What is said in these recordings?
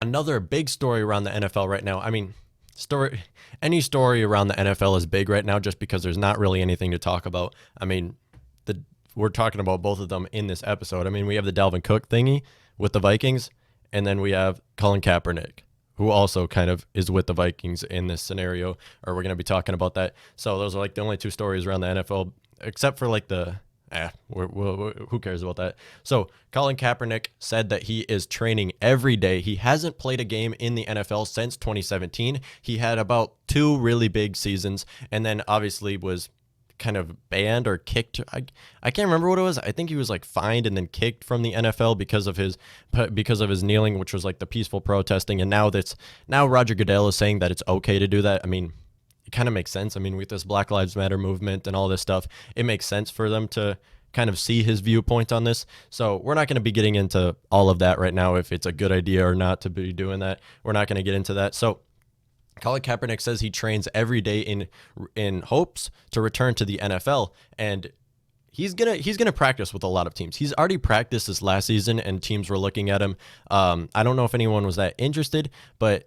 Another big story around the NFL right now. I mean, any story around the NFL is big right now just because there's not really anything to talk about. I mean, the we're talking about both of them in this episode. I mean, we have the Dalvin Cook thingy with the Vikings, and then we have Colin Kaepernick, who also kind of is with the Vikings in this scenario, or we're going to be talking about that. So those are like the only two stories around the NFL, except for like who cares about that? So Colin Kaepernick said that he is training every day. He hasn't played a game in the NFL since 2017. He had about two really big seasons, and then obviously was kind of banned or kicked. I can't remember what it was. I think he was like fined and then kicked from the NFL because of his kneeling, which was like the peaceful protesting. And now Roger Goodell is saying that it's okay to do that. I mean, it kind of makes sense. I mean, with this Black Lives Matter movement and all this stuff, it makes sense for them to kind of see his viewpoint on this. So we're not going to be getting into all of that right now, if it's a good idea or not to be doing that. We're not going to get into that. So Colin Kaepernick says he trains every day in hopes to return to the NFL, and he's gonna practice with a lot of teams. He's already practiced this last season, and teams were looking at him. I don't know if anyone was that interested, but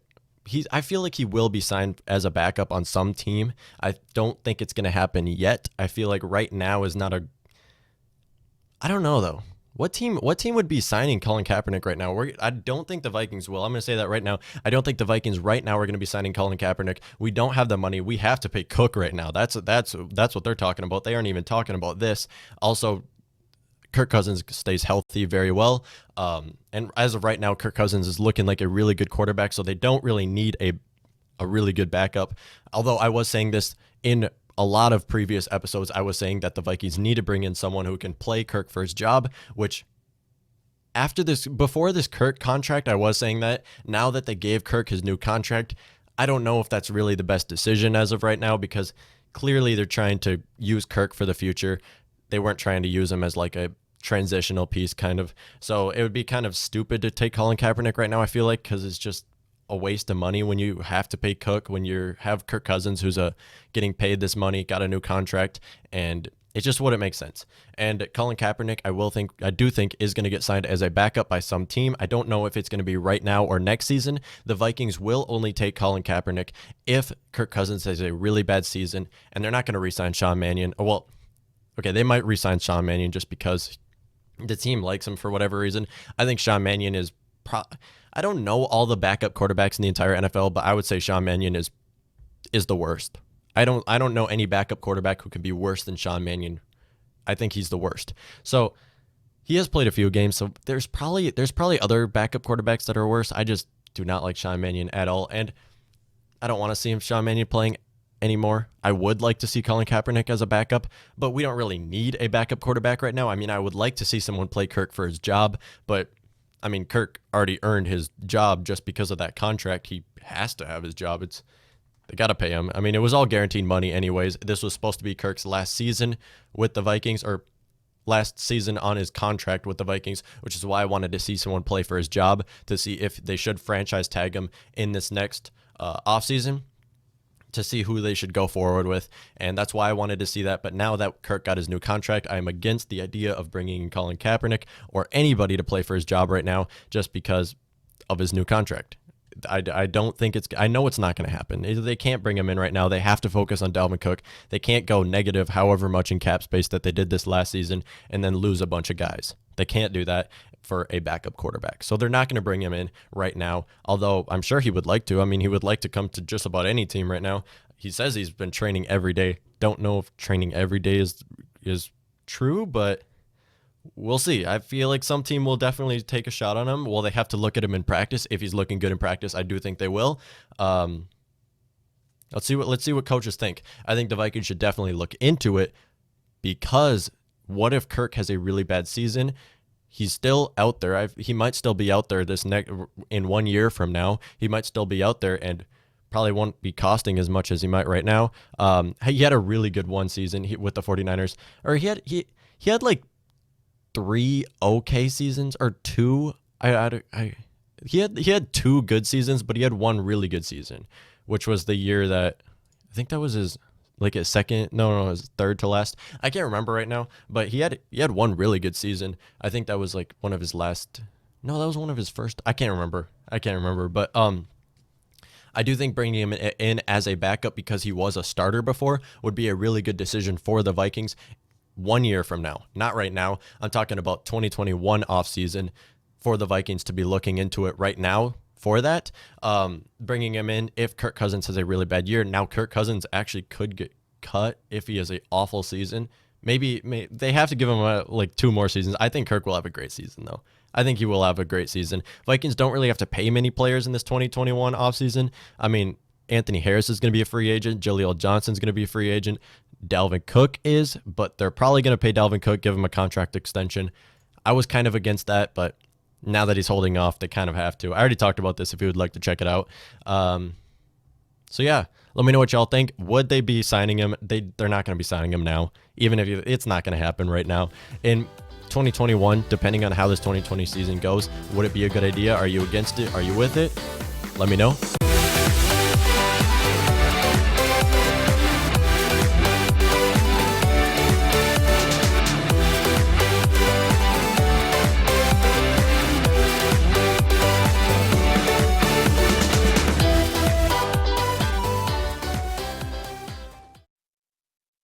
I feel like he will be signed as a backup on some team. I don't think it's gonna happen yet. I feel like right now is not a. I don't know though. What team would be signing Colin Kaepernick right now? I don't think the Vikings will. I'm going to say that right now. I don't think the Vikings right now are going to be signing Colin Kaepernick. We don't have the money. We have to pay Cook right now. That's what they're talking about. They aren't even talking about this. Also, Kirk Cousins stays healthy very well. And as of right now, Kirk Cousins is looking like a really good quarterback, so they don't really need a really good backup. Although I was saying this in a lot of previous episodes, I was saying that the Vikings need to bring in someone who can play Kirk for his job, which before this Kirk contract, I was saying that. Now that they gave Kirk his new contract, I don't know if that's really the best decision as of right now, because clearly they're trying to use Kirk for the future. They weren't trying to use him as like a transitional piece kind of. So it would be kind of stupid to take Colin Kaepernick right now, I feel like, because it's just a waste of money when you have to pay Cook, when you have Kirk Cousins, who's getting paid this money, got a new contract, and it just wouldn't make sense. And Colin Kaepernick, I do think is going to get signed as a backup by some team. I don't know if it's going to be right now or next season. The Vikings will only take Colin Kaepernick if Kirk Cousins has a really bad season, and they're not going to re-sign Sean Mannion. Well, okay, they might re-sign Sean Mannion just because the team likes him for whatever reason. I think Sean Mannion is I don't know all the backup quarterbacks in the entire NFL, but I would say Sean Mannion is the worst. I don't know any backup quarterback who can be worse than Sean Mannion. I think he's the worst. So he has played a few games, so there's probably other backup quarterbacks that are worse. I just do not like Sean Mannion at all, and I don't want to see Sean Mannion playing anymore. I would like to see Colin Kaepernick as a backup, but we don't really need a backup quarterback right now. I mean, I would like to see someone play Kirk for his job, but I mean, Kirk already earned his job just because of that contract. He has to have his job. They got to pay him. I mean, it was all guaranteed money anyways. This was supposed to be Kirk's last season with the Vikings, or last season on his contract with the Vikings, which is why I wanted to see someone play for his job, to see if they should franchise tag him in this next offseason, to see who they should go forward with. And that's why I wanted to see that. But now that Kirk got his new contract, I am against the idea of bringing in Colin Kaepernick or anybody to play for his job right now just because of his new contract. I don't think I know it's not going to happen. They can't bring him in right now. They have to focus on Dalvin Cook. They can't go negative however much in cap space that they did this last season and then lose a bunch of guys. They can't do that for a backup quarterback. So they're not going to bring him in right now, although I'm sure he would like to. I mean, he would like to come to just about any team right now. He says he's been training every day. Don't know if training every day is true, but we'll see. I feel like some team will definitely take a shot on him. Well, they have to look at him in practice. If he's looking good in practice, I do think they will. Let's see what coaches think. I think the Vikings should definitely look into it, because what if Kirk has a really bad season? He's still out there. He might still be out there in 1 year from now. He might still be out there and probably won't be costing as much as he might right now. He had a really good one season with the 49ers. Or he had like 3 okay seasons, or 2. He had 2 good seasons, but he had 1 really good season, which was the year that I think that was his second, no, his third to last. I can't remember right now, but he had 1 really good season. I think that was like one of his last No, that was one of his first. I can't remember. But I do think bringing him in as a backup because he was a starter before would be a really good decision for the Vikings 1 year from now. Not right now. I'm talking about 2021 offseason for the Vikings to be looking into it right now for that. Bringing him in if Kirk Cousins has a really bad year. Now Kirk Cousins actually could get cut if he has an awful season. Maybe they have to give him like 2 more seasons. I think Kirk will have a great season, though. I think he will have a great season. Vikings don't really have to pay many players in this 2021 offseason. I mean, Anthony Harris is going to be a free agent. Jaleel Johnson's going to be a free agent. Dalvin Cook is, but they're probably going to pay Dalvin Cook, give him a contract extension. I was kind of against that, but now that he's holding off, they kind of have to. I already talked about this if you would like to check it out. So yeah, let me know what y'all think. Would they be signing him? They're not going to be signing him now, even if it's not going to happen right now. In 2021, depending on how this 2020 season goes, would it be a good idea? Are you against it? Are you with it? Let me know.